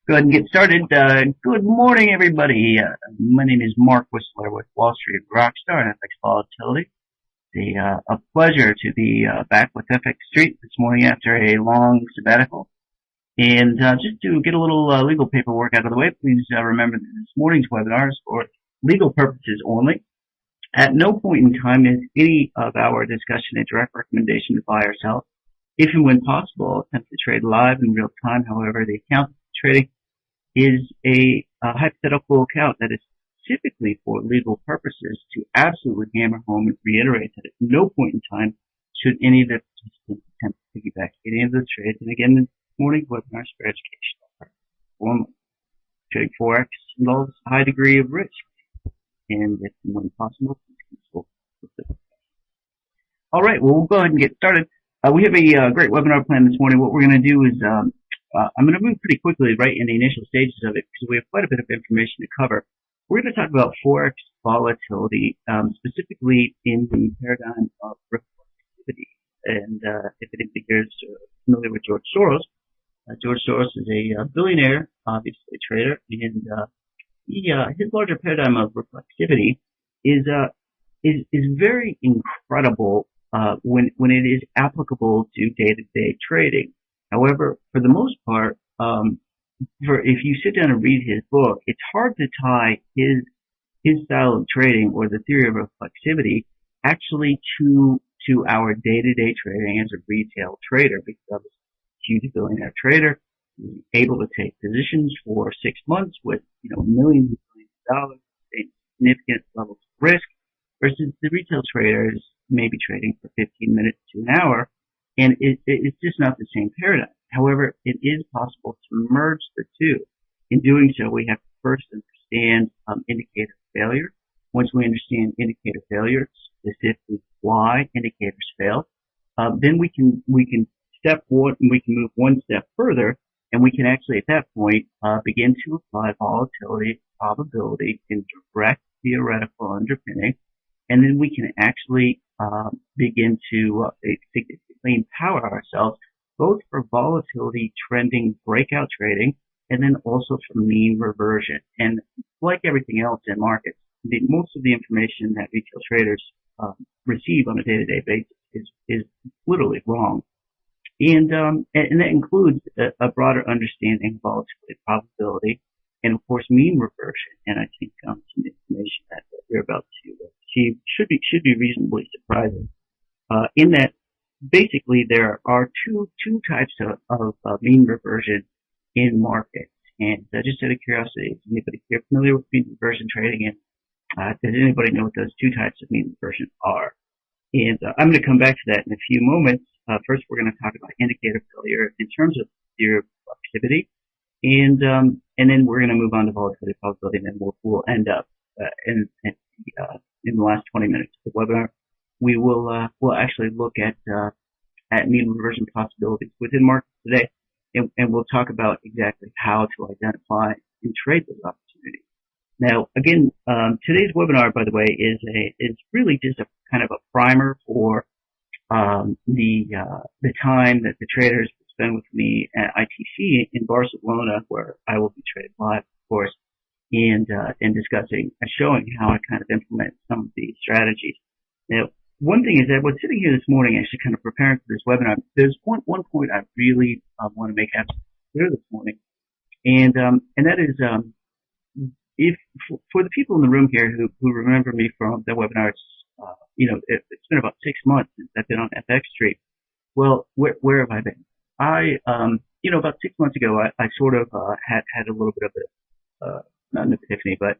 Go ahead and get started. Good morning, everybody. My name is Mark Whistler with Wall Street Rockstar and FX Volatility. It's a pleasure to be back with FX Street this morning after a long sabbatical. And just to get a little legal paperwork out of the way, please remember that this morning's webinar is for legal purposes only. At no point in time is any of our discussion a direct recommendation to buy or sell. If and when possible, attempt to trade live in real time. However, the account trading is a hypothetical account that is specifically for legal purposes. To absolutely hammer home and reiterate that at no point in time should any of the participants attempt to piggyback any of the trades. And again, this morning's webinar is for educational purposes only. Trading Forex involves a high degree of risk, and if and when possible, please consult with the professional. All right, well, we'll go ahead and get started. We have a great webinar plan this morning. What we're going to do is I'm going to move pretty quickly right in the initial stages of it because we have quite a bit of information to cover. We're going to talk about Forex volatility, specifically in the paradigm of reflexivity. And if anybody here is familiar with George Soros is a billionaire, obviously trader, and his larger paradigm of reflexivity is very incredible when it is applicable to day-to-day trading. However, for the most part, if you sit down and read his book, it's hard to tie his style of trading or the theory of reflexivity actually to our day-to-day trading as a retail trader, because he's a billionaire trader, he's able to take positions for 6 months with millions and millions of dollars, significant levels of risk, versus the retail traders maybe trading for 15 minutes to an hour. And it's just not the same paradigm. However, it is possible to merge the two. In doing so, we have to first understand indicator failure. Once we understand indicator failure, specifically why indicators fail, then we can move one step further, and we can actually at that point begin to apply volatility, probability, and direct theoretical underpinning, and then we can actually begin to significantly empower ourselves both for volatility trending breakout trading and then also for mean reversion. And like everything else in markets, most of the information that retail traders receive on a day-to-day basis is literally wrong. And that includes a broader understanding of volatility, probability, and of course mean reversion. And I think some information that we're about to achieve should be reasonably surprising. In that, basically, there are two types of mean reversion in markets. And just out of curiosity, is anybody here familiar with mean reversion trading? And does anybody know what those two types of mean reversion are? And I'm going to come back to that in a few moments. First, we're going to talk about indicator failure in terms of theory of reflexivity, and then we're going to move on to volatility, probability, and then we'll end up in the last 20 minutes of the webinar. We'll actually look at mean reversion possibilities within markets today, and we'll talk about exactly how to identify and trade those opportunities. Now, again, today's webinar, by the way, is really just a kind of a primer for the time that the traders will spend with me at ITC in Barcelona, where I will be trading live, of course, and discussing and showing how I kind of implement some of these strategies. Now, one thing is that I was sitting here this morning actually kind of preparing for this webinar. There's one point I really want to make absolutely clear this morning, and that is if for the people in the room here who remember me from the webinars, it's been about 6 months since I've been on FX Street. Well, where have I been? About 6 months ago, I sort of had a little bit of a not an epiphany, but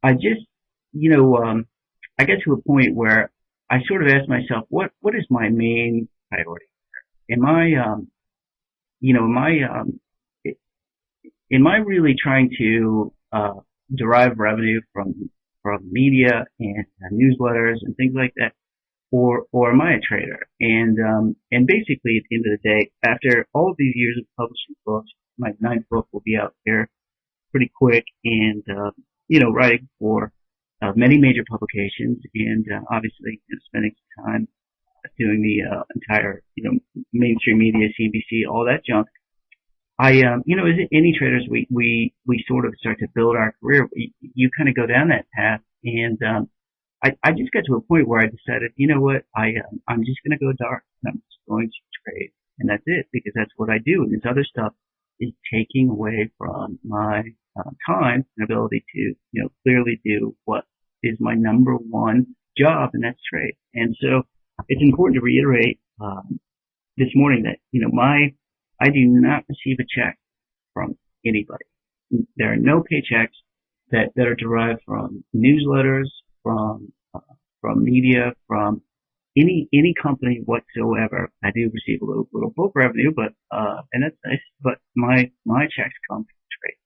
I just I get to a point where I sort of ask myself, what is my main priority? Am I really trying to derive revenue from media and newsletters and things like that, or am I a trader? And basically, at the end of the day, after all of these years of publishing books, my 9th book will be out there pretty quick, and writing for many major publications, and obviously spending some time doing the entire mainstream media, CNBC, all that junk. as any traders, we sort of start to build our career. You kind of go down that path, and I just got to a point where I decided, you know what, I'm just going to go dark. I'm just going to trade, and that's it, because that's what I do. And this other stuff is taking away from my time and ability to, clearly do what is my number one job, and that's trade. And so it's important to reiterate this morning that I do not receive a check from anybody. There are no paychecks that are derived from newsletters, from media, from any company whatsoever. I do receive a little book revenue, but and that's nice. But my checks come from trade.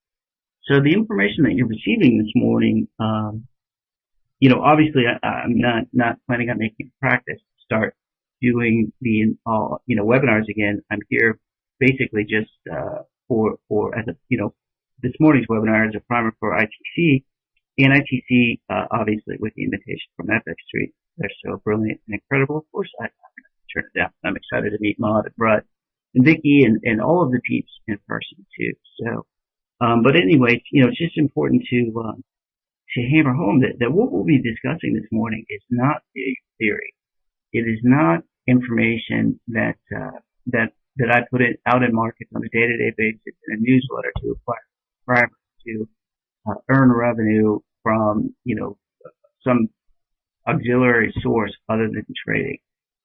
So the information that you're receiving this morning, obviously I'm not planning on making a practice to start doing the webinars again. I'm here basically just for as a this morning's webinar is a primer for ITC. And ITC, obviously, with the invitation from FX Street, they're so brilliant and incredible. Of course, I'm going to turn it down. I'm excited to meet Maud and Brett and Vicky and all of the peeps in person too. So, but anyway, it's just important to hammer home that what we'll be discussing this morning is not theory. It is not information that I put it out in markets on a day-to-day basis in a newsletter to acquire subscribers, to earn revenue from, some auxiliary source other than trading.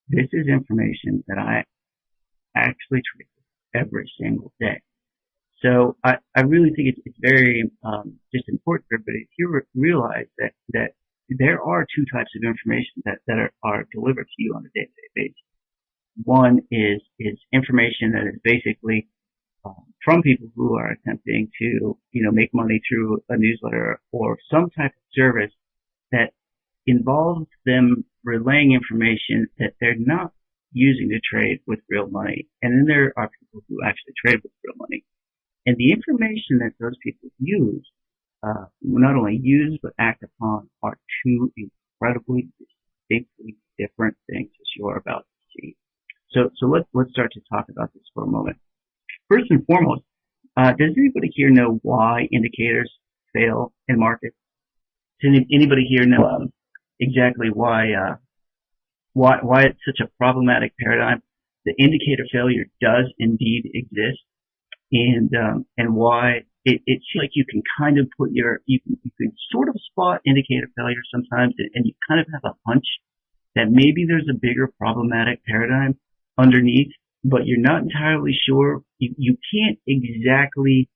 This is information that I actually trade every single day. So I really think it's very just important for everybody to realize that there are two types of information that are delivered to you on a day-to-day basis. One is information that is basically from people who are attempting to, make money through a newsletter or some type of service that involves them relaying information that they're not using to trade with real money. And then there are people who actually trade with real money. And the information that those people use, not only use but act upon, are two incredibly distinctly different things, as you are about to see. So let's start to talk about this for a moment. First and foremost, does anybody here know why indicators fail in markets? Does anybody here know exactly why it's such a problematic paradigm? The indicator failure does indeed exist, and why it seems like you can kind of put you can sort of spot indicator failure sometimes, and you kind of have a hunch that maybe there's a bigger problematic paradigm underneath, but you're not entirely sure. You can't exactly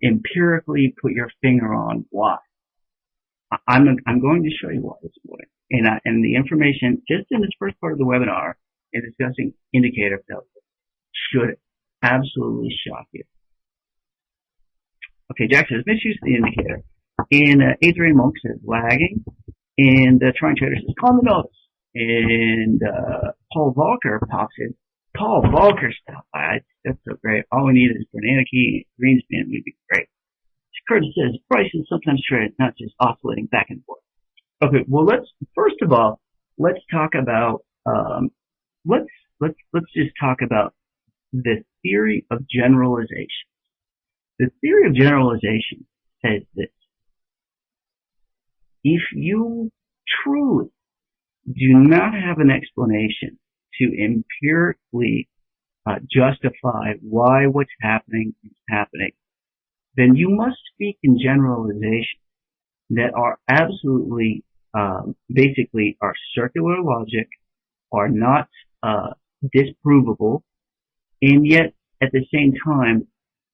empirically put your finger on why. I'm going to show you why this morning, and the information just in this first part of the webinar in discussing indicator failure should absolutely shock you. Okay, Jack says misuse the indicator, and Adrian Monk says lagging, and Trying Trader says call the notice, and Paul Volcker pops in. Paul Volcker stuff. That's so great. All we need is banana key and Greenspan. We'd be great. Curtis says prices sometimes trade, not just oscillating back and forth. Okay, well first of all talk about let's just talk about the theory of generalization. The theory of generalization says this: if you truly do not have an explanation to empirically justify why what's happening is happening, then you must speak in generalizations that are absolutely, basically are circular logic, are not disprovable, and yet at the same time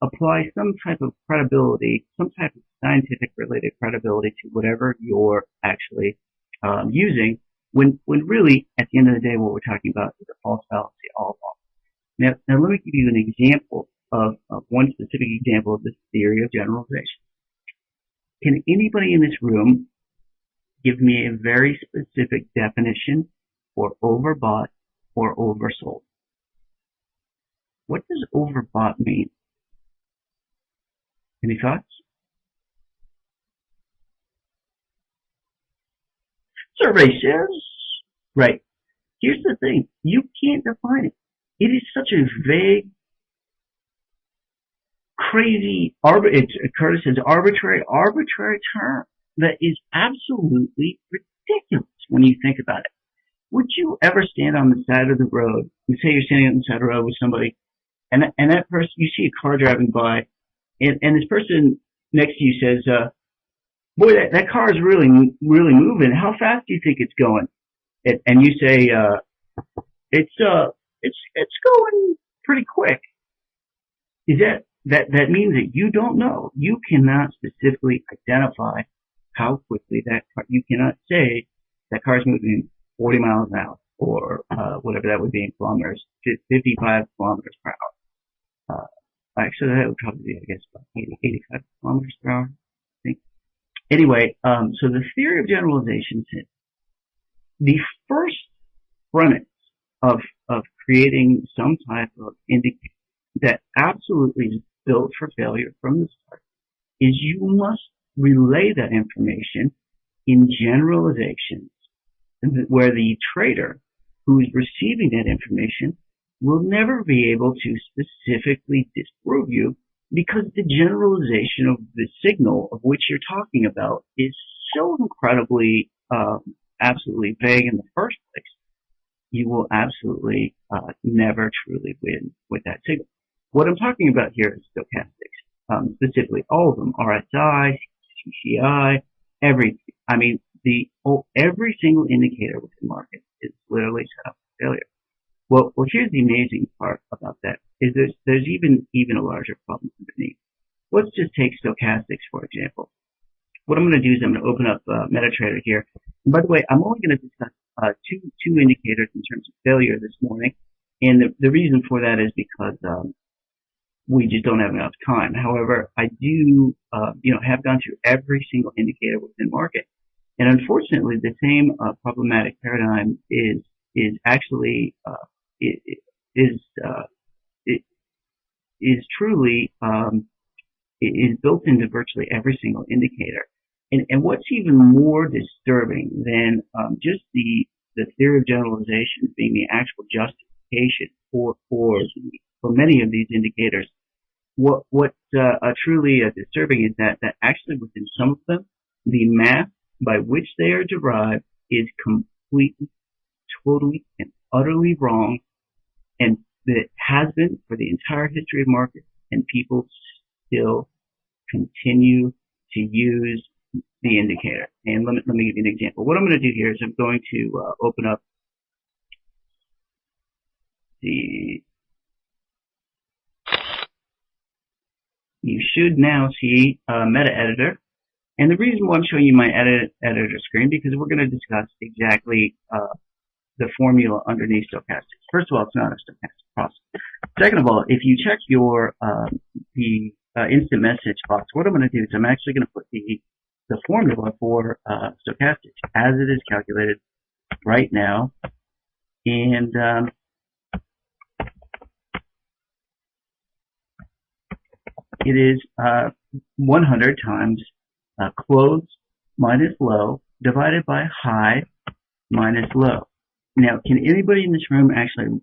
apply some type of credibility, some type of scientific related credibility to whatever you're actually using, when really at the end of the day what we're talking about is a false fallacy all along. Now let me give you an example of one specific example of this theory of generalization. Can anybody in this room give me a very specific definition for overbought or oversold? What does overbought mean? Any thoughts? Survey says, right. Here's the thing. You can't define it. It is such a vague crazy, Curtis says arbitrary term that is absolutely ridiculous when you think about it. Would you ever stand on the side of the road, and say you're standing on the side of the road with somebody, and that person, you see a car driving by, and this person next to you says, boy, that car is really moving. How fast do you think it's going? And you say, it's going pretty quick. Is that means that you don't know. You cannot specifically identify how quickly that car, you cannot say that car is moving 40 miles an hour, or whatever that would be in kilometers, 55 kilometers per hour. Actually, that would probably be, I guess, about 85 kilometers per hour, I think. Anyway, so the theory of generalization says the first premise of creating some type of indicator that absolutely is built for failure from the start is you must relay that information in generalizations where the trader who is receiving that information will never be able to specifically disprove you, because the generalization of the signal of which you're talking about is so incredibly absolutely vague in the first place. You will absolutely never truly win with that signal. What I'm talking about here is stochastics, specifically all of them, RSI, CCI, everything. I mean, every single indicator within market is literally set up for failure. Well, here's the amazing part about that is there's even a larger problem underneath. Let's just take stochastics, for example. What I'm going to do is I'm going to open up MetaTrader here. And by the way, I'm only going to discuss two indicators in terms of failure this morning. And the reason for that is because we just don't have enough time. However, I do have gone through every single indicator within market. And unfortunately, the same problematic paradigm is actually truly built into virtually every single indicator. And what's even more disturbing than just the theory of generalization being the actual justification for many of these indicators, what's truly disturbing is that actually within some of them, the math by which they are derived is completely, totally, and utterly wrong, and that has been for the entire history of markets, and people still continue to use the indicator. And let me give you an example. What I'm going to do here is I'm going to open up you should now see Meta Editor. And the reason why I'm showing you my editor screen, because we're going to discuss exactly the formula underneath stochastics. First of all, it's not a stochastic process. Second of all, if you check your the instant message box, what I'm going to do is I'm actually going to put the formula for stochastics as it is calculated right now, and it is 100 times close minus low divided by high minus low. Now, can anybody in this room actually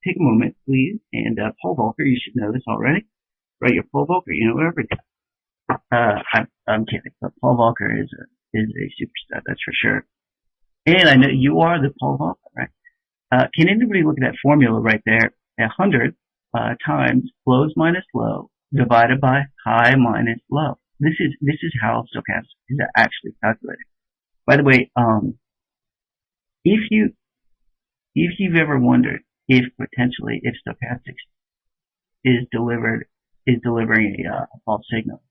take a moment, please? And Paul Volcker, you should know this already, right? You're Paul Volcker, you know everything. I'm kidding, but Paul Volcker is a superstar, that's for sure. And I know you are the Paul Volcker, right? Can anybody look at that formula right there? 100 times close minus low divided by high minus low. This is how stochastics is actually calculated. By the way, if you've ever wondered if potentially if stochastics is delivering a false signal,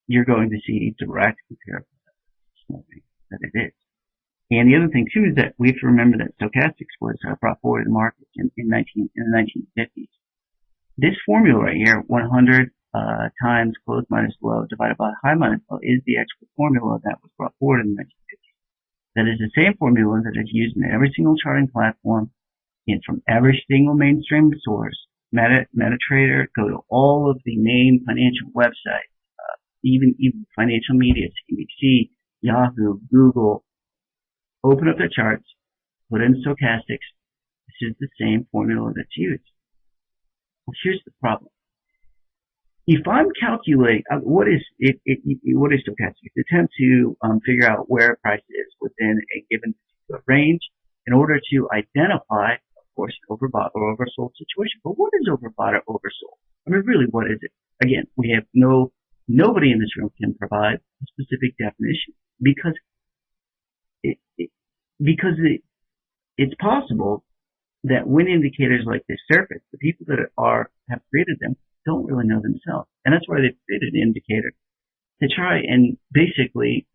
you're going to see direct comparison that it is. And the other thing too is that we have to remember that stochastics was brought forward in the market in the 1950s. This formula right here, 100 times close minus low divided by high minus low, is the actual formula that was brought forward in the 1950s. That is the same formula that is used in every single charting platform and from every single mainstream source. MetaTrader, go to all of the main financial websites, even financial media, CNBC, Yahoo, Google. Open up their charts, put in stochastics. This is the same formula that's used. Well, here's the problem. if I'm calculating what is what is stochastic? It's an attempt to figure out where a price is within a given particular range in order to identify, of course, an overbought or oversold situation. But what is overbought or oversold? I mean, really, what is it? Again, we have nobody in this room can provide a specific definition because it, it because it's possible that when indicators like this surface, the people that have created them don't really know themselves, and that's why they've created an indicator to try and basically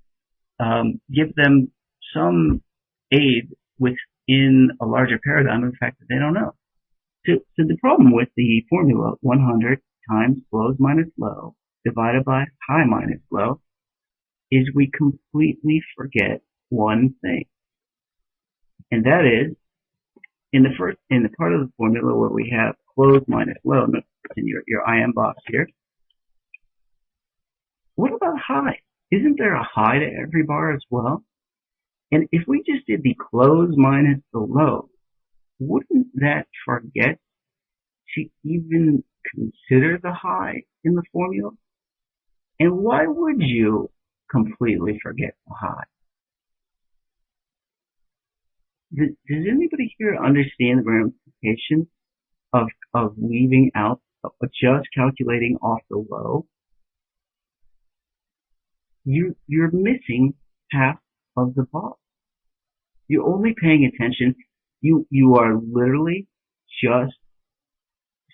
give them some aid within a larger paradigm of the fact that they don't know. So the problem with the formula 100 times close minus low divided by high minus low is we completely forget one thing, and that is in the part of the formula where we have close minus low in your IM box here. What about high? Isn't there a high to every bar as well? And if we just did the close minus the low, wouldn't that forget to even consider the high in the formula? And why would you completely forget the high? Does anybody here understand the ramifications of leaving out just calculating off the low? You're missing half of the bar. You're only paying attention. You are literally just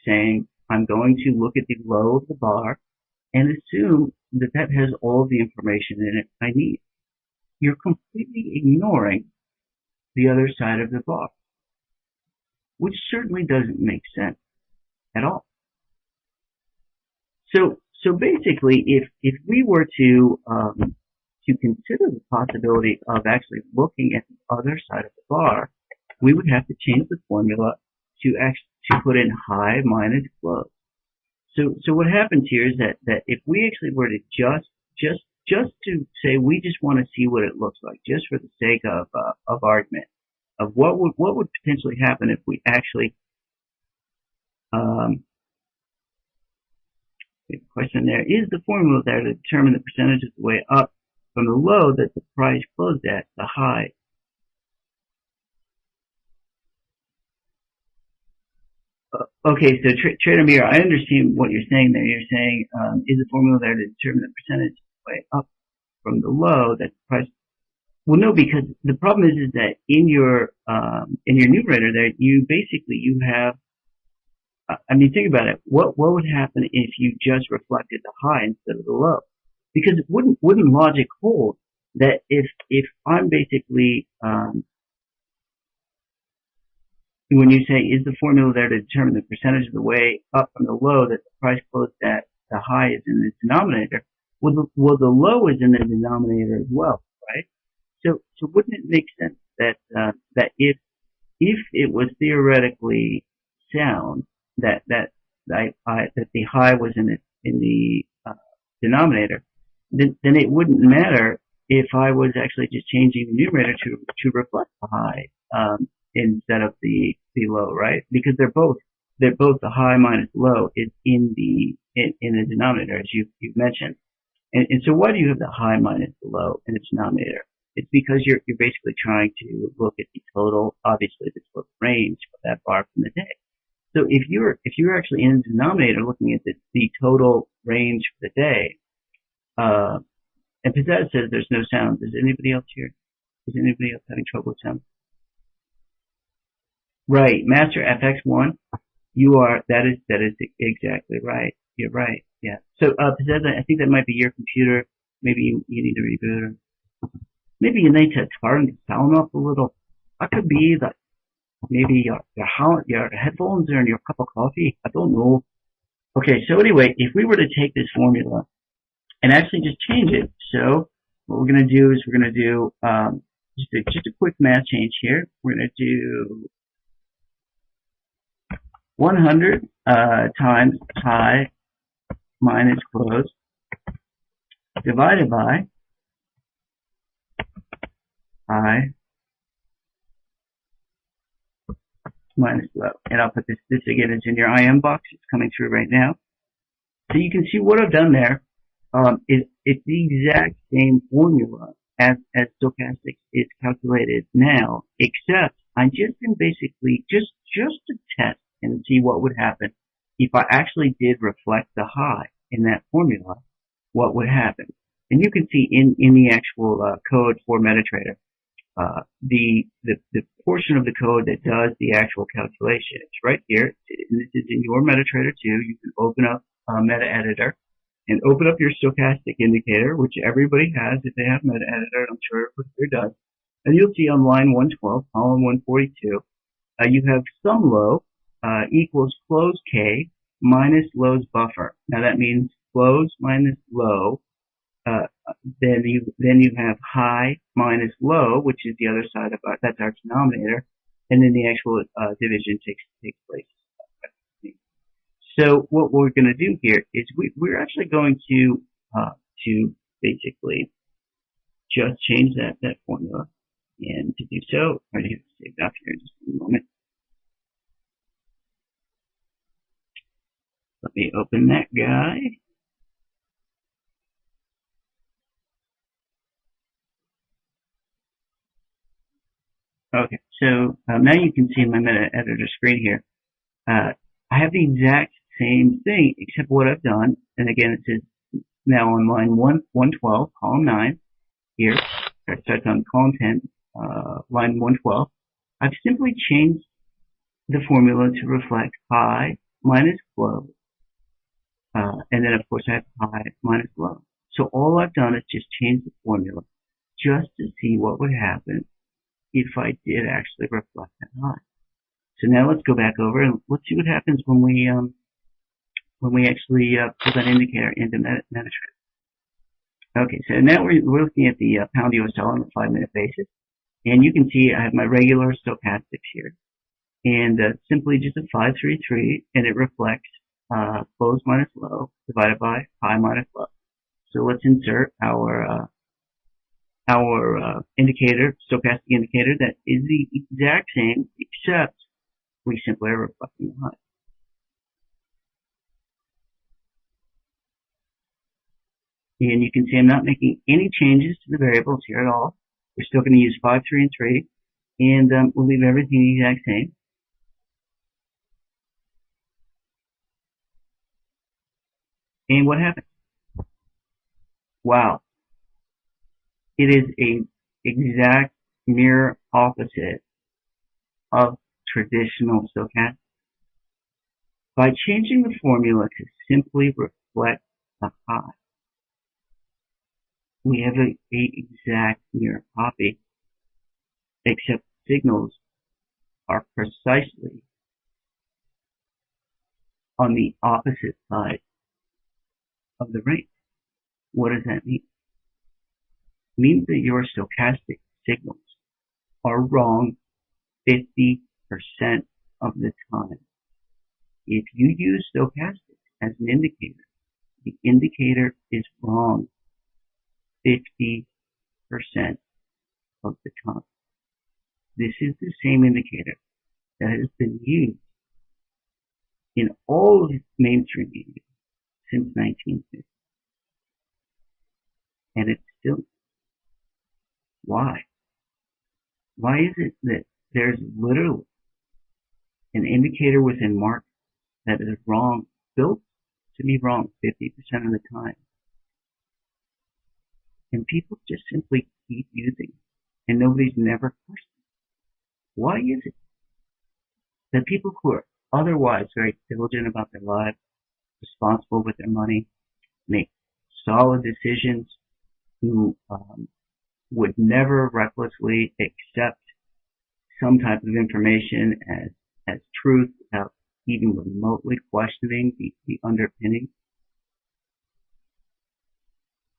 saying, I'm going to look at the low of the bar and assume that that has all the information in it I need. You're completely ignoring the other side of the bar, which certainly doesn't make sense at all. So basically, if we were to consider the possibility of actually looking at the other side of the bar, we would have to change the formula to put in high minus close. So what happens here is that if we actually were to just to say we just want to see what it looks like, just for the sake of argument, of what would potentially happen if we actually the question there, is the formula there to determine the percentage of the way up from the low that the price closed at, the high? Okay, so Trader Mir, I understand what you're saying there. You're saying, is the formula there to determine the percentage of the way up from the low that the price? Well, no, because the problem is that in your numerator there, you have, I mean, think about it. What would happen if you just reflected the high instead of the low? Because it wouldn't logic hold that if I'm basically, when you say, is the formula there to determine the percentage of the way up from the low that the price closed at, the high is in the denominator, well, the low is in the denominator as well, right? So wouldn't it make sense that if it was theoretically sound that the high was in the denominator, then it wouldn't matter if I was actually just changing the numerator to reflect the high instead of the low, right? Because they're both the high minus low is in the denominator, as you've mentioned. And so why do you have the high minus the low in the denominator? It's because you're basically trying to look at the total, obviously the total range of that bar from the day. So if you're actually in the denominator looking at the total range for the day, and Pizzazz says there's no sound. Is anybody else here? Is anybody else having trouble with sound? Right, Master FX1, that is exactly right. You're right, yeah. So, Pizzazz, I think that might be your computer. Maybe you need to reboot it. Maybe you need to turn the sound up a little. That could be that maybe your headphones or in your cup of coffee. I don't know. Okay, so anyway, if we were to take this formula and actually just change it, so what we're going to do is we're going to do just a quick math change here. We're going to do 100 times high minus close divided by high minus low. And I'll put this again is in your IM box. It's coming through right now. So you can see what I've done there. It's the exact same formula as stochastics is calculated now, except I just been basically just to test and see what would happen if I actually did reflect the high in that formula, what would happen. And you can see in the actual code for MetaTrader, the portion of the code that does the actual calculation. It's right here. And this is in your MetaTrader 2. You can open up Meta Editor and open up your stochastic indicator, which everybody has if they have Meta Editor, and I'm sure everybody does. And you'll see on line 112, column 142, you have sum low equals close K minus low's buffer. Now that means close minus low. Then you have high minus low, which is the other side of that's our denominator, and then the actual division takes place. So what we're going to do here is we're actually going to basically just change that formula, and to do so, I'm going to save that here in just a moment. Let me open that guy. Okay, so now you can see my Meta Editor screen here. I have the exact same thing, except what I've done, and again, it says now on line 112, column 9, here, it starts on column 10, line 112. I've simply changed the formula to reflect high minus low, and then of course I have high minus low. So all I've done is just change the formula just to see what would happen if I did actually reflect that high. So now let's go back over and let's see what happens when we actually put that indicator into MetaTrader. Okay, so now we're looking at the pound USL on a 5-minute basis, and you can see I have my regular stochastics here, and simply just a 533, and it reflects close minus low divided by high minus low. So let's insert our indicator, stochastic indicator, that is the exact same, except we simply are reflecting the high. And you can see I'm not making any changes to the variables here at all. We're still going to use 5, 3, and 3, and we'll leave everything the exact same. And what happens? Wow. It is a exact mirror opposite of traditional stochastics. By changing the formula to simply reflect the high, we have an exact mirror copy, except signals are precisely on the opposite side of the range. What does that mean? It means that your stochastic signals are wrong 50% of the time. If you use stochastics as an indicator, the indicator is wrong 50% of the time. This is the same indicator that has been used in all of mainstream media since 1950. And it's still. Why? Why is it that there's literally an indicator within market that is wrong, built to be wrong 50% of the time? And people just simply keep using it, and nobody's never questioned. Why is it that people who are otherwise very diligent about their lives, responsible with their money, make solid decisions, who would never recklessly accept some type of information as truth without even remotely questioning the underpinning,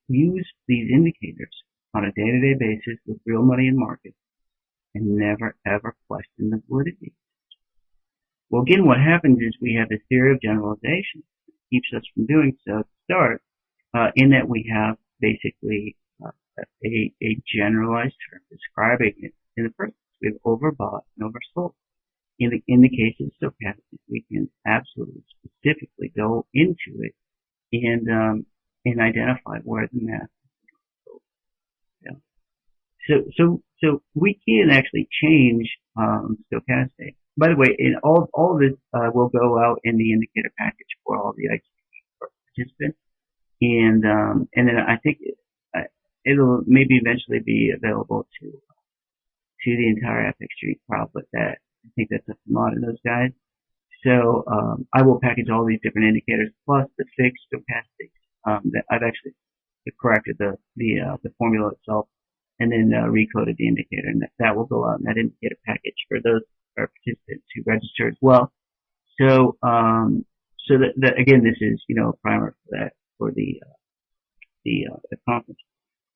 use these indicators on a day-to-day basis with real money in markets and never ever question the validity? Well, again, what happens is we have this theory of generalization that keeps us from doing so to start, in that we have basically a generalized term describing it in the first place. We have overbought and oversold. In the case of stochastics, we can absolutely specifically go into it and identify where the math is. Yeah. So we can actually change stochastic. By the way, in all this will go out in the indicator package for all the IT participants, and then I think it'll maybe eventually be available to the entire FX Street crowd, but that I think that's up to Mod and those guys. So I will package all these different indicators plus the fixed stochastics that I've actually corrected the formula itself and then recoded the indicator, and that will go out in that indicator package for those participants who register as well. So so that again, this is a primer for that for the conference.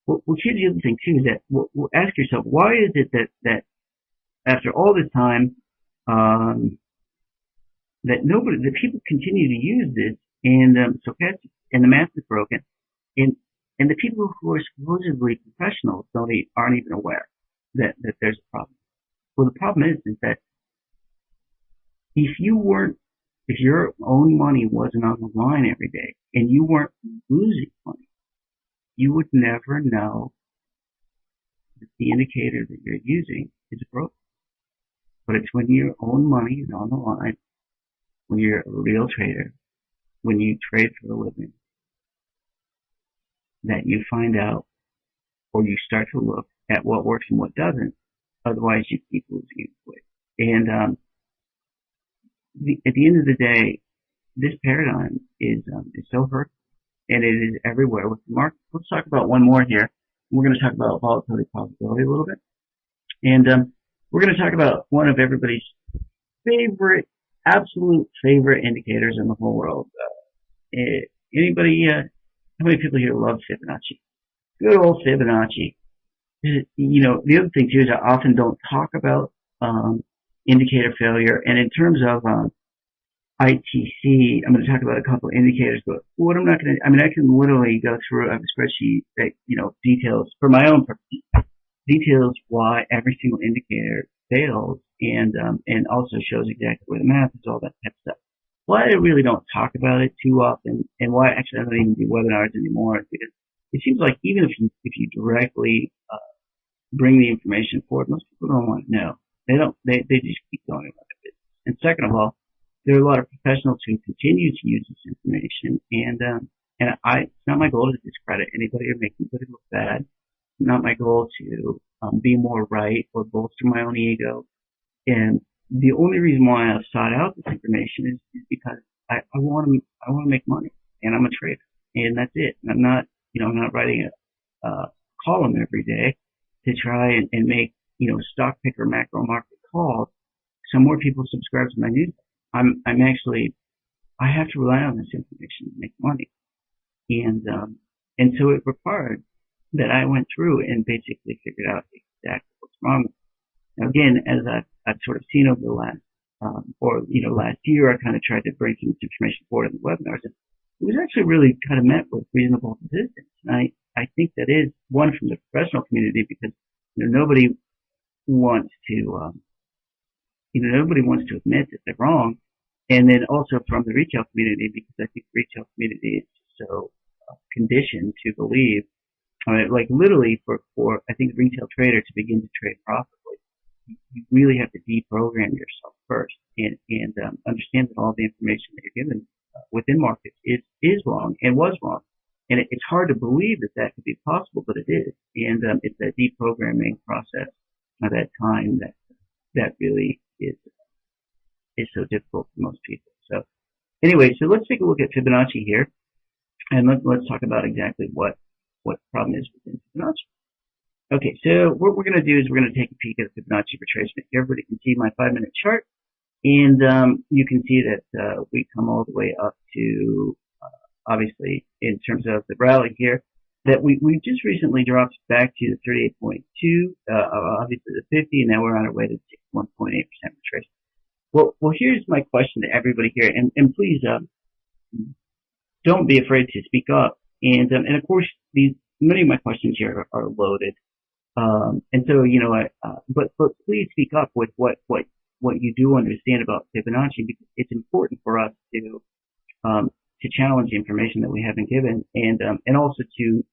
Well, here's the other thing too is that we'll ask yourself, why is it that after all this time that people continue to use this, and stochastic, and the math is broken, and the people who are supposedly professionals aren't even aware that there's a problem. Well, the problem is that if your own money wasn't on the line every day and you weren't losing money, you would never know that the indicator that you're using is broken. But it's when your own money is on the line, when you're a real trader, when you trade for a living, that you find out, or you start to look at what works and what doesn't. Otherwise, you keep losing it quick. And at the end of the day, this paradigm is so hurtful, and it is everywhere with the market. Let's talk about one more here. We're going to talk about volatility probability a little bit, and we're going to talk about one of everybody's absolute favorite indicators in the whole world. Anybody? How many people here love Fibonacci? Good old Fibonacci. The other thing too is I often don't talk about indicator failure, and in terms of ITC, I'm going to talk about a couple of indicators, but what I'm not going to, I can literally go through a spreadsheet that, details, for my own purposes, details why every single indicator fails, and also shows exactly where the math is, all that type of stuff. Why I really don't talk about it too often, and why actually I don't even do webinars anymore, is because it seems like even if you directly bring the information forward, most people don't want to know. They just keep going about it. And second of all, there are a lot of professionals who continue to use this information, and it's not my goal to discredit anybody or make anybody look bad. It's not my goal to be more right or bolster my own ego. And the only reason why I've sought out this information is because I want to make money, and I'm a trader, and that's it. And I'm not writing a column every day to try and make stock picker macro market calls so more people subscribe to my newsletter. I have to rely on this information to make money, and so it required that I went through and basically figured out exactly what's wrong. Now again, as I've sort of seen over the last last year, I kind of tried to bring some information forward in the webinars, and it was actually really kind of met with reasonable resistance. And I think that is one from the professional community, because nobody wants to admit that they're wrong, and then also from the retail community, because I think the retail community is so conditioned to believe, like literally for I think a retail trader to begin to trade profitably, you really have to deprogram yourself first and understand that all the information that you're given within markets is wrong and was wrong. And it's hard to believe that could be possible, but it is. And it's that deprogramming process at that time that really is so difficult for most people. So anyway, so let's take a look at Fibonacci here, and let's talk about exactly what the problem is within Fibonacci. Okay, so what we're going to do is we're going to take a peek at the Fibonacci retracement here. Everybody can see my 5-minute chart, and you can see that we come all the way up to obviously in terms of the rally here, that we just recently dropped back to the 38.2, obviously the 50, and now we're on our way to 1.8% retracement. Well, here's my question to everybody here, and please don't be afraid to speak up. And of course, many of my questions here are loaded, and so but please speak up with what you do understand about Fibonacci, because it's important for us to challenge the information that we have been given, and also to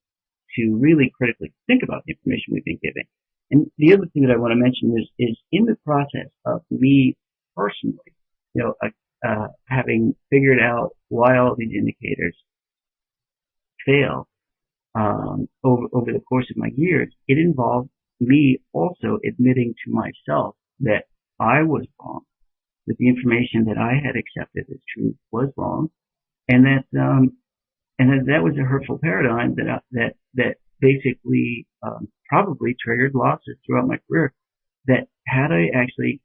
really critically think about the information we've been given. And the other thing that I want to mention is in the process of me personally, having figured out why all these indicators fail over the course of my years, it involved me also admitting to myself that I was wrong, that the information that I had accepted as truth was wrong, and that was a hurtful paradigm that basically probably triggered losses throughout my career. That had I actually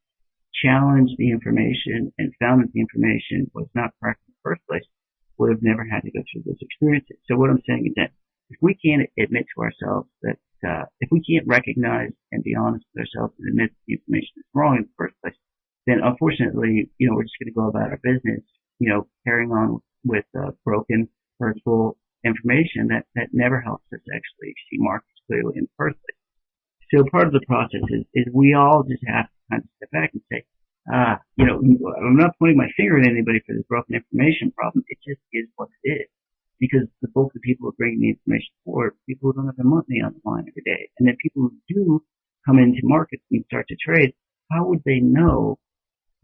challenged the information and found that the information was not correct in the first place, would have never had to go through those experiences. So what I'm saying is that if we can't admit to ourselves that if we can't recognize and be honest with ourselves and admit that the information is wrong in the first place, then unfortunately, we're just going to go about our business, carrying on with broken, hurtful information that never helps us actually see markets clearly in the first place. So part of the process is we all just have to kind of step back and say, I'm not pointing my finger at anybody for this broken information problem. It just is what it is. Because the bulk of the people who are bringing the information forward, people who don't have their money on the line every day. And then people who do come into markets and start to trade, how would they know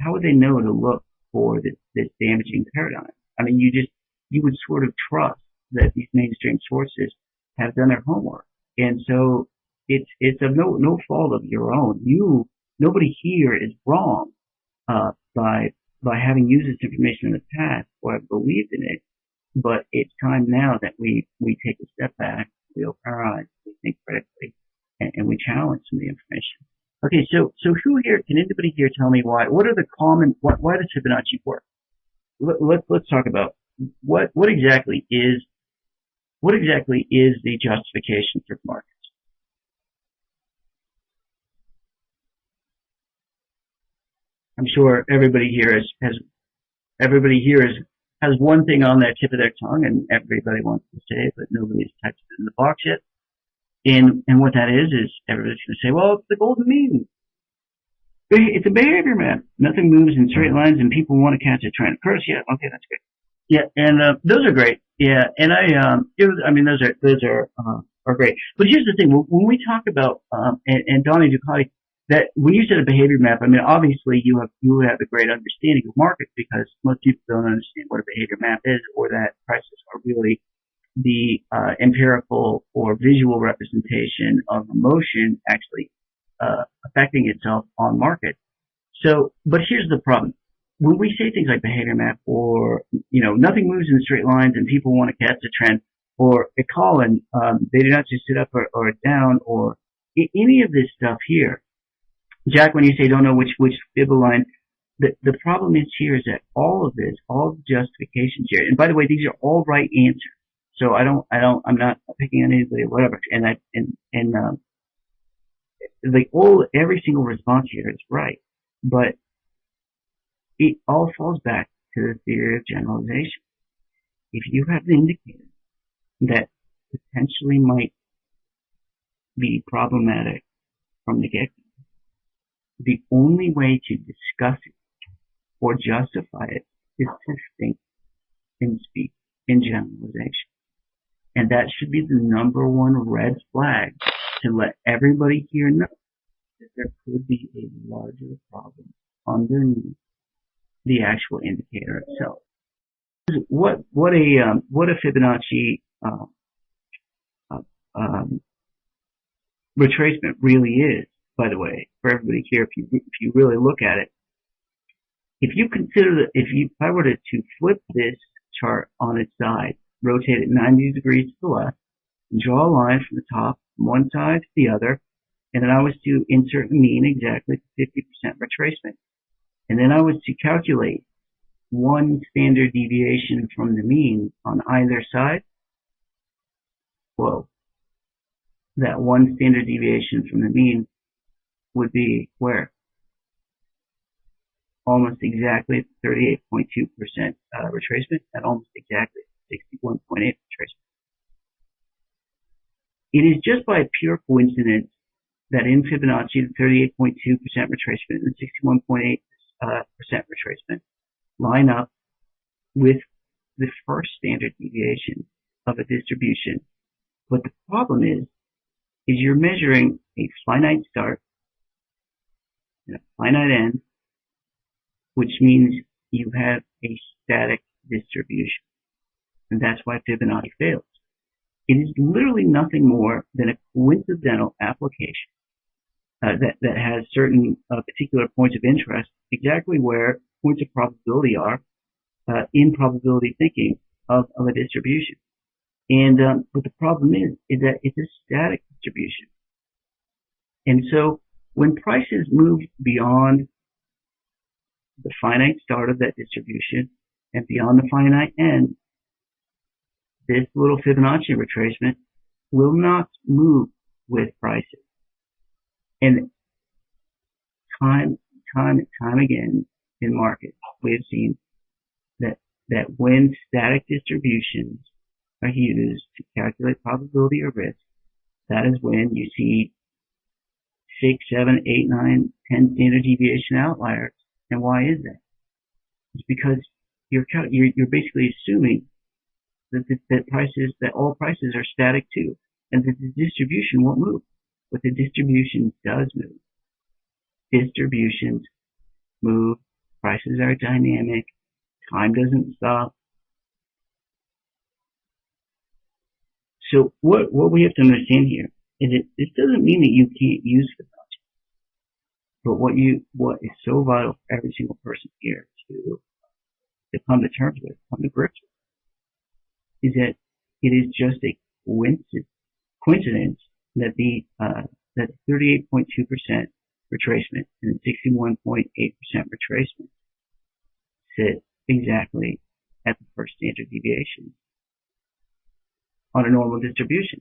to look for this damaging paradigm? I mean, you would sort of trust that these mainstream sources have done their homework. And so it's of no fault of your own. Nobody here is wrong, by having used this information in the past or have believed in it. But it's time now that we take a step back, we open our eyes, we think critically, and we challenge some of the information. Okay, so who here, can anybody here tell me why does Fibonacci work? Let's talk about what exactly is the justification for markets? I'm sure everybody here has one thing on the tip of their tongue, and everybody wants to say it, but nobody's typed it in the box yet. And what that is everybody's going to say, well, it's the golden mean. It's a behavior map. Nothing moves in straight lines, and people want to catch a trend. Of course, yeah, okay, that's great. Yeah, and those are great. Yeah, and those are great. But here's the thing: when we talk about and Donnie Ducati, that when you said a behavior map, I mean, obviously you have a great understanding of markets, because most people don't understand what a behavior map is, or that prices are really the empirical or visual representation of emotion actually affecting itself on markets. So, but here's the problem. When we say things like behavior map, or, nothing moves in straight lines and people want to catch a trend, or a call-in, they do not just sit up or down, or any of this stuff here. Jack, when you say don't know which fib line, the problem is here is that all the justifications here, and by the way, these are all right answers. So I'm not picking on anybody or whatever. Every single response here is right. But it all falls back to the theory of generalization. If you have an indicator that potentially might be problematic from the get-go, the only way to discuss it or justify it is to think and speak in generalization. And that should be the number one red flag to let everybody here know that there could be a larger problem underneath the actual indicator itself. What a Fibonacci retracement really is, by the way, for everybody here, if you really look at it, if you consider if I were to flip this chart on its side, rotate it 90 degrees to the left, and draw a line from the top from one side to the other, and then I was to insert the mean exactly to 50% retracement, and then I was to calculate one standard deviation from the mean on either side, well, that one standard deviation from the mean would be where? Almost exactly 38.2% retracement, at almost exactly 61.8 retracement. It is just by pure coincidence that in Fibonacci, the 38.2% retracement and 61.8% retracement line up with the first standard deviation of a distribution. But the problem is you're measuring a finite start and a finite end, which means you have a static distribution. And that's why Fibonacci fails. It is literally nothing more than a coincidental application that has certain particular points of interest, exactly where points of probability are in probability thinking of a distribution. And but the problem is that it's a static distribution. And so when prices move beyond the finite start of that distribution and beyond the finite end, this little Fibonacci retracement will not move with prices. And time again in markets, we have seen that when static distributions are used to calculate probability or risk, that is when you see 6, 7, 8, 9, 10 standard deviation outliers. And why is that? It's because you're basically assuming that all prices are static too, and that the distribution won't move. But the distribution does move. Distributions move. Prices are dynamic. Time doesn't stop. So what we have to understand here is that this doesn't mean that you can't use Fibonacci. But what is so vital for every single person here to come to terms with, come to grips with, is that it is just a coincidence that that 38.2% retracement and 61.8% retracement sit exactly at the first standard deviation on a normal distribution.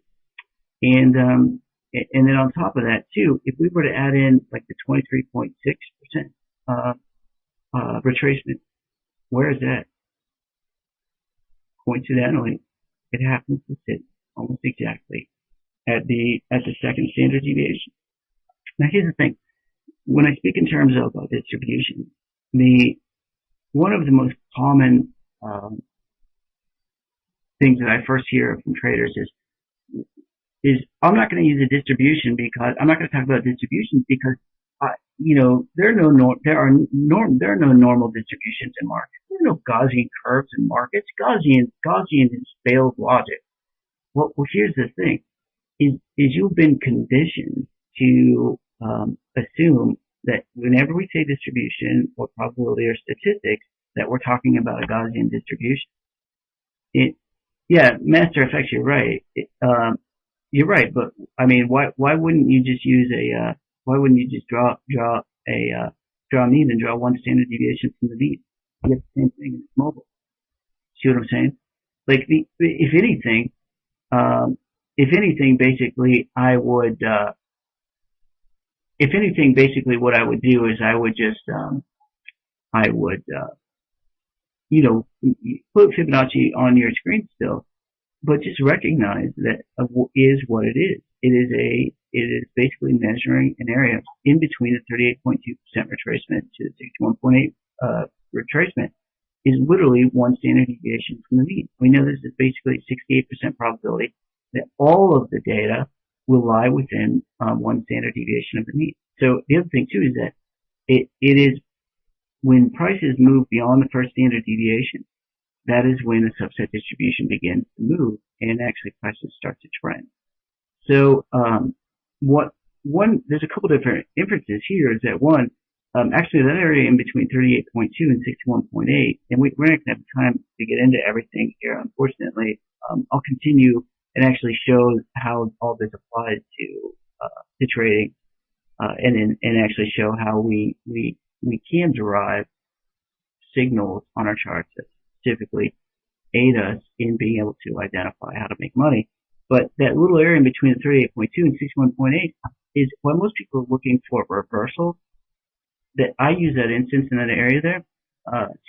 And then on top of that too, if we were to add in like the 23.6% retracement, where is that? Coincidentally, it happens to sit almost exactly at the second standard deviation. Now here's the thing. When I speak in terms of distribution, one of the most common things that I first hear from traders is I'm not going to use a distribution because I'm not going to talk about distributions because there are no normal distributions in markets. There are no Gaussian curves in markets. Gaussian is failed logic. Well, here's the thing: is you've been conditioned to assume that whenever we say distribution or probability or statistics, that we're talking about a Gaussian distribution. Master effects. You're right. You're right, but I mean, why wouldn't you just use why wouldn't you just draw a mean and draw one standard deviation from the mean? You get the same thing in mobile. See what I'm saying? Like if anything, basically, what I would do is I would just, put Fibonacci on your screen still, but just recognize that is what it is. It is basically measuring an area in between the 38.2% retracement to the 61.8 retracement is literally one standard deviation from the mean. We know this is basically 68% probability that all of the data will lie within one standard deviation of the mean. So the other thing too is that it is when prices move beyond the first standard deviation, that is when the subset distribution begins to move and actually prices start to trend. So there's a couple different inferences here. Is that one, actually that area in between 38.2 and 61.8, and we're not going to have time to get into everything here, unfortunately. I'll continue and actually show how all this applies to trading, and actually show how we can derive signals on our charts that specifically aid us in being able to identify how to make money. But that little area in between the 38.2 and 61.8 is when most people are looking for reversal. That I use that instance in that area there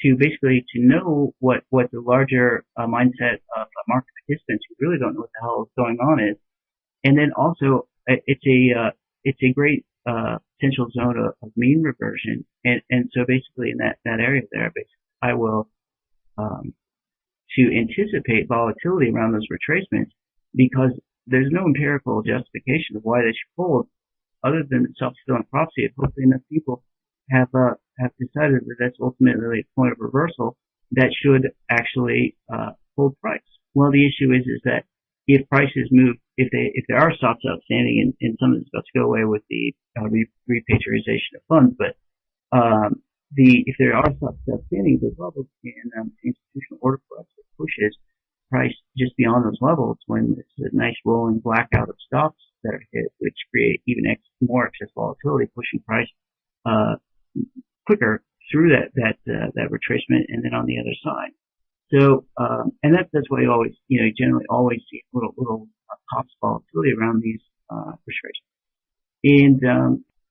to basically to know what the larger mindset of market participants who really don't know what the hell is going on is, and then also it's a great potential zone of mean reversion, and so basically in that area there, basically I will to anticipate volatility around those retracements because there's no empirical justification of why they should hold other than the self-fulfilling prophecy of hopefully enough people have decided that that's ultimately a point of reversal that should actually hold price. Well, the issue is that if prices move, if there are stocks outstanding, and some of this about to go away with the repatriation of funds, but if there are stocks outstanding, those levels can institutional order flow that pushes price just beyond those levels when it's a nice rolling blackout of stocks that are hit, which create even more excess volatility, pushing price quicker through that retracement and then on the other side. So, and that's why you generally always see little pops of volatility around these retracements. And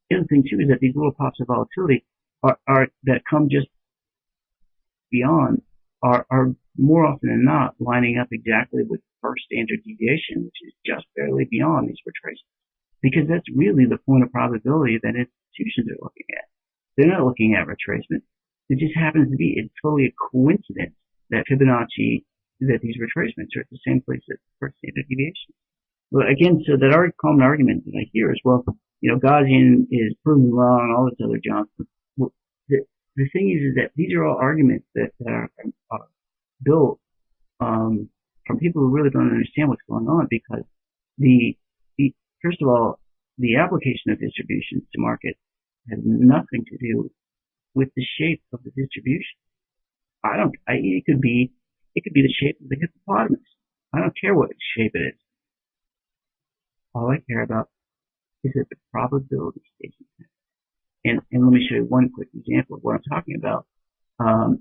the other thing too is that these little pops of volatility are that come just beyond are more often than not lining up exactly with first standard deviation, which is just barely beyond these retracements. Because that's really the point of probability that institutions are looking at. They're not looking at retracement. It just happens to be, it's totally a coincidence that Fibonacci, that these retracements are at the same place as first standard deviation. Well, again, so that our common argument that I hear is, well, Gaussian is proven wrong, all this other junk. Well, the thing is that these are all arguments that are built from people who really don't understand what's going on, because first of all, the application of distributions to market has nothing to do with the shape of the distribution. It could be the shape of the hippopotamus. I don't care what shape it is. All I care about is that the probability stays the same. And let me show you one quick example of what I'm talking about. And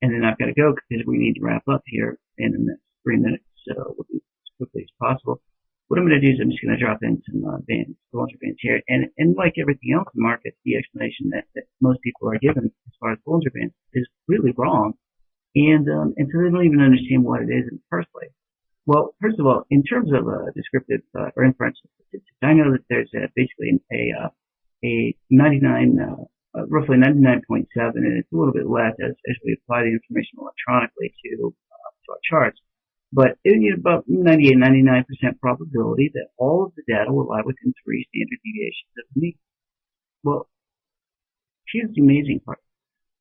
then I've got to go because we need to wrap up here in the next 3 minutes. So we'll do as quickly as possible. What I'm going to do is I'm just going to drop in some bands, Bollinger Bands here. And like everything else in the market, the explanation that most people are given as far as Bollinger Bands is really wrong. And so they don't even understand what it is in the first place. Well, first of all, in terms of descriptive or inferential statistics, I know that there's basically a 99, roughly 99.7, and it's a little bit less as we apply the information electronically to our charts. But it is about 98, 99% probability that all of the data will lie within 3 standard deviations of the mean. Well, here's the amazing part.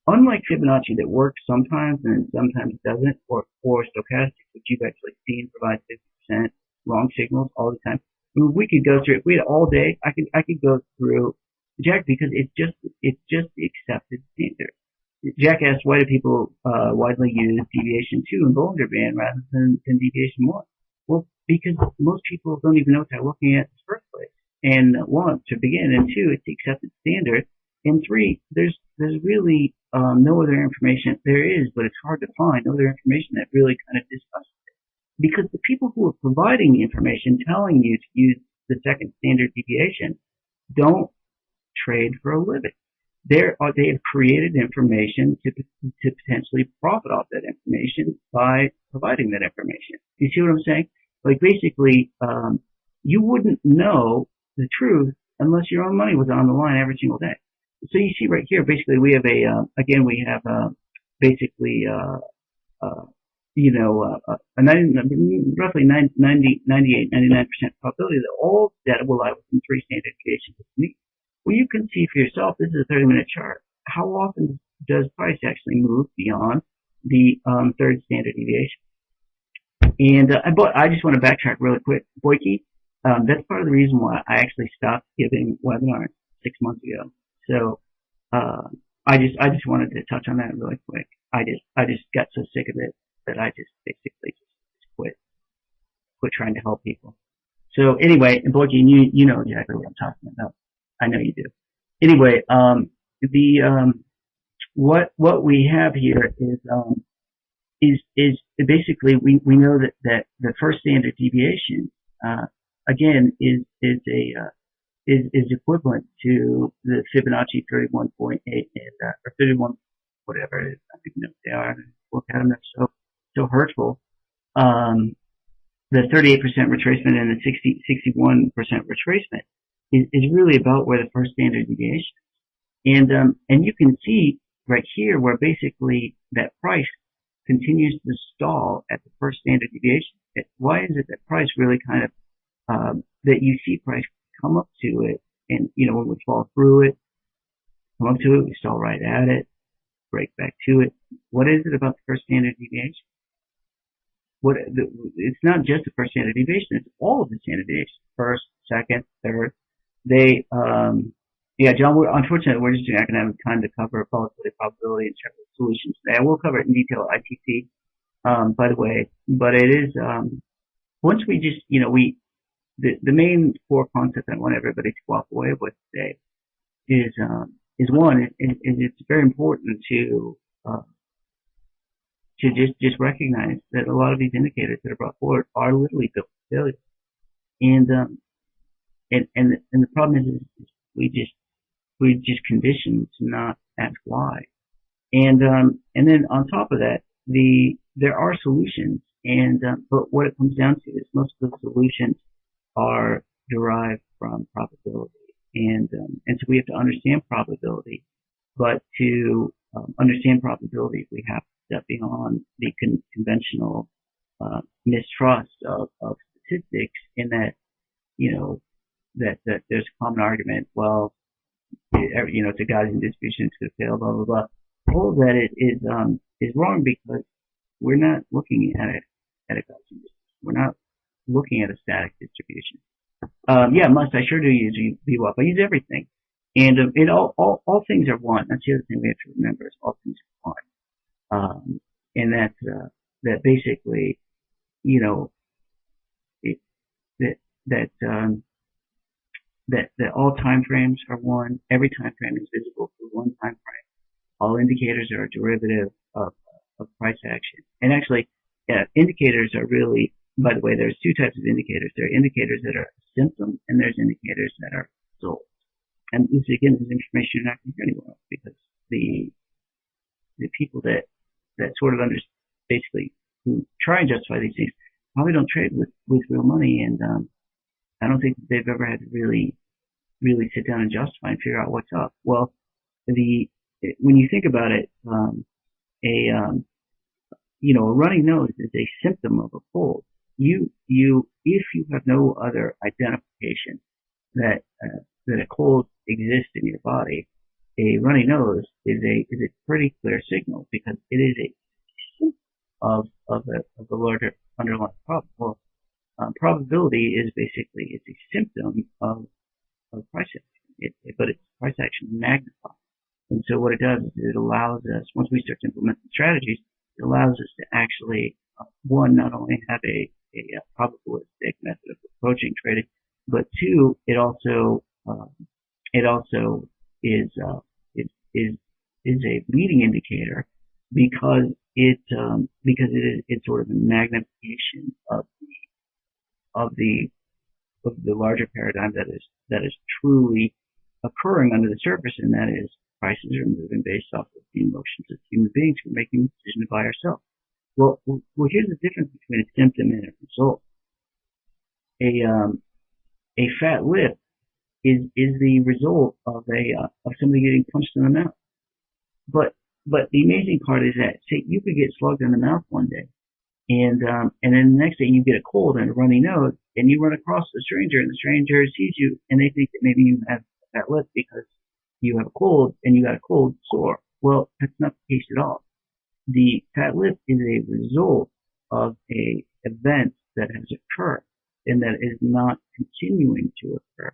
Unlike Fibonacci that works sometimes and sometimes doesn't, or stochastics, which you've actually seen provide 50% wrong signals all the time. I mean, we could go through, if we had all day, I could go through Jack because it's just the accepted standard. Jack asked, why do people widely use deviation 2 in Bollinger Band rather than deviation 1? Well, because most people don't even know what they're looking at in the first place. And 1, to begin, and 2, it's the accepted standard. And 3, there's really no other information. There is, but it's hard to find no other information that really kind of discusses it. Because the people who are providing the information, telling you to use the second standard deviation, don't trade for a living. They have created information to potentially profit off that information by providing that information. You see what I'm saying? Like basically, you wouldn't know the truth unless your own money was on the line every single day. So you see right here, basically we have roughly 98, 99% probability that all data will lie within 3 standard deviations of the mean. Well, you can see for yourself, this is a 30-minute chart. How often does price actually move beyond the 3rd standard deviation? And I just want to backtrack really quick. Boyke, that's part of the reason why I actually stopped giving webinars 6 months ago. So I just wanted to touch on that really quick. I just got so sick of it that I just basically just quit trying to help people. So anyway, and Boyke, you know exactly what I'm talking about. I know you do. Anyway, what we have here is basically we know that the first standard deviation again is equivalent to the Fibonacci 31.8 or 31 whatever it is. I don't know what they are. Look at them; they're so hurtful. The 38% retracement and the 61% retracement is really about where the first standard deviation is. And you can see right here where basically that price continues to stall at the first standard deviation. Why is it that price really kind of that you see price come up to it, and when we fall through it, come up to it, we stall right at it, break back to it. What is it about the first standard deviation? It's not just the first standard deviation; it's all of the standard deviations. First, second, third. John. Unfortunately, we're just not going to have time to cover volatility, probability, and several solutions today. I will cover it in detail at ITC, by the way. But it is once we just the main core concept I want everybody to walk away with today is one. It's very important to just recognize that a lot of these indicators that are brought forward are literally built for failure. And the problem is we just conditioned to not ask why. And then on top of that, there are solutions, but what it comes down to is most of the solutions are derived from probability. And so we have to understand probability, but to understand probability, we have to step beyond the conventional mistrust of statistics, in that that there's a common argument. Well, it's a Gaussian distribution, it's going to fail, blah blah blah. All of that is wrong, because we're not looking at a Gaussian distribution. We're not looking at a static distribution. I sure do use VWAP. I use everything, and all things are one. That's the other thing we have to remember, is all things are one. And that basically, that all time frames are one. Every time frame is visible through one time frame. All indicators are a derivative of price action. And actually, indicators are really, by the way, there's two types of indicators. There are indicators that are a symptom, and there's indicators that are results. And this, again, is information you're not going to hear anywhere else, because the people that sort of basically who try and justify these things probably don't trade with real money, and I don't think that they've ever had to really sit down and justify and figure out what's up. Well, when you think about it, a runny nose is a symptom of a cold. If you have no other identification that a cold exists in your body, a runny nose is a pretty clear signal, because it is a symptom of the larger underlying problem. Well, probability is basically, it's a symptom of price action, but it's price action magnified. And so what it does is it allows us, once we start to implement the strategies, it allows us to actually, one, not only have a probabilistic method of approaching trading, but two, it also is a leading indicator, because it's sort of a magnification of the larger paradigm that is truly occurring under the surface, and that is prices are moving based off of the emotions of human beings who are making the decision to buy or sell. Well, here's the difference between a symptom and a result. A fat lip is the result of somebody getting punched in the mouth. But the amazing part is that, say, you could get slugged in the mouth one day, and then the next day you get a cold and a runny nose, and you run across a stranger, and the stranger sees you, and they think that maybe you have a fat lip because you have a cold and you got a cold sore. Well, that's not the case at all. The fat lip is a result of a event that has occurred and that is not continuing to occur.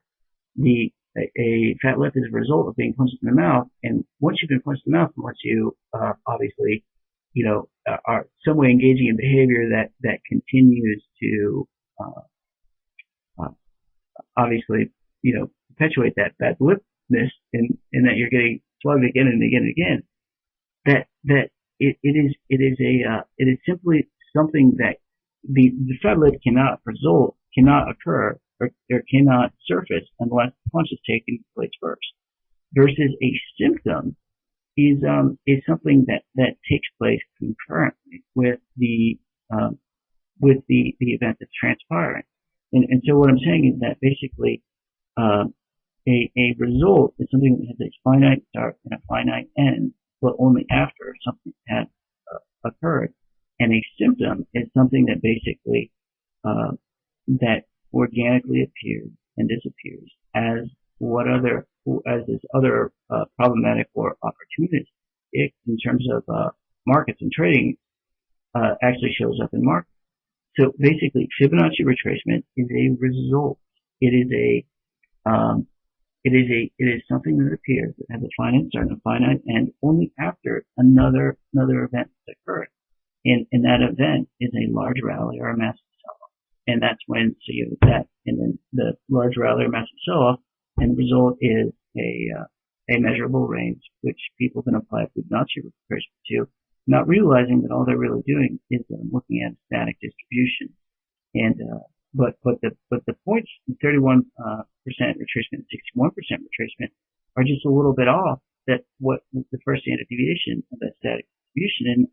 A fat lip is a result of being punched in the mouth, and once you've been punched in the mouth, unless you obviously are some way engaging in behavior that continues to obviously perpetuate that fat lipness, and that you're getting slugged again and again and again, that it is simply something that the fat lip cannot occur or cannot surface unless the punch is taken place first. Versus a symptom is something that takes place concurrently with the event that's transpiring. And so what I'm saying is that basically a result is something that has a finite start and a finite end, but only after something has occurred. And a symptom is something that basically that organically appears and disappears as this other problematic or opportunistic in terms of markets and trading actually shows up in markets. So basically, Fibonacci retracement is a result. It is something that appears that has a finite start and a finite end only after another event has occurred. And that event is a large rally or a massive sell-off. And that's when, so you have that, and then the large rally or massive sell-off, and the result is a measurable range, which people can apply Fibonacci retracement to, not realizing that all they're really doing is looking at static distribution. And but the points, 31% retracement, 61% retracement, are just a little bit off that what the first standard deviation of that static distribution,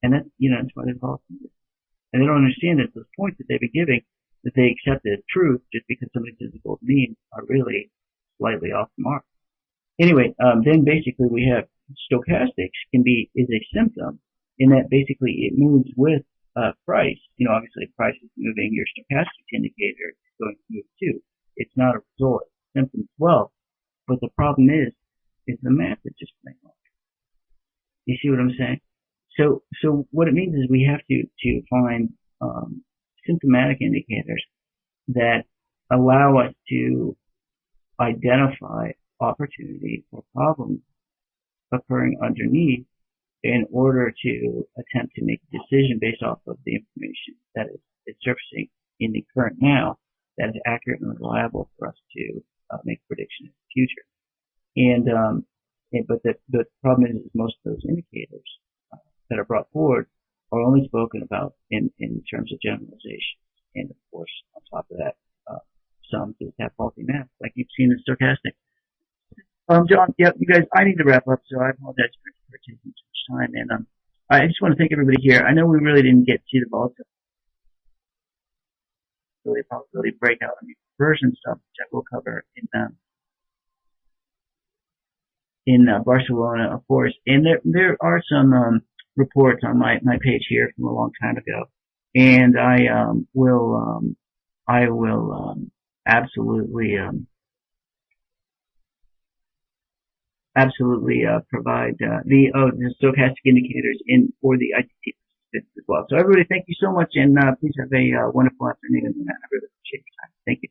and that, that's why they're volatility. And they don't understand that those points that they've been giving, that they accept as truth just because somebody says the gold mean, are really slightly off the mark. Anyway, then basically we have stochastics is a symptom in that basically it moves with price. Obviously price is moving, your stochastic indicator is going to move too. It's not a result, it's a symptom as well. But the problem is the math is just plain wrong. You see what I'm saying? So what it means is we have to find symptomatic indicators that allow us to identify opportunities or problems occurring underneath in order to attempt to make a decision based off of the information that is surfacing in the current now that is accurate and reliable for us to make predictions in the future. But the problem is most of those indicators that are brought forward are only spoken about in terms of generalization. And of course, on top of that, some just have faulty math, like you've seen in stochastic. John, yeah, you guys, I need to wrap up, so I apologize for taking so much time. And I just want to thank everybody here. I know we really didn't get to the volatility probability breakout and conversion stuff, which I will cover in Barcelona, of course. And there are some reports on my page here from a long time ago, and I will absolutely provide the stochastic indicators for the ITT participants as well. So everybody, thank you so much, and please have a wonderful afternoon, and I really appreciate your time. Thank you.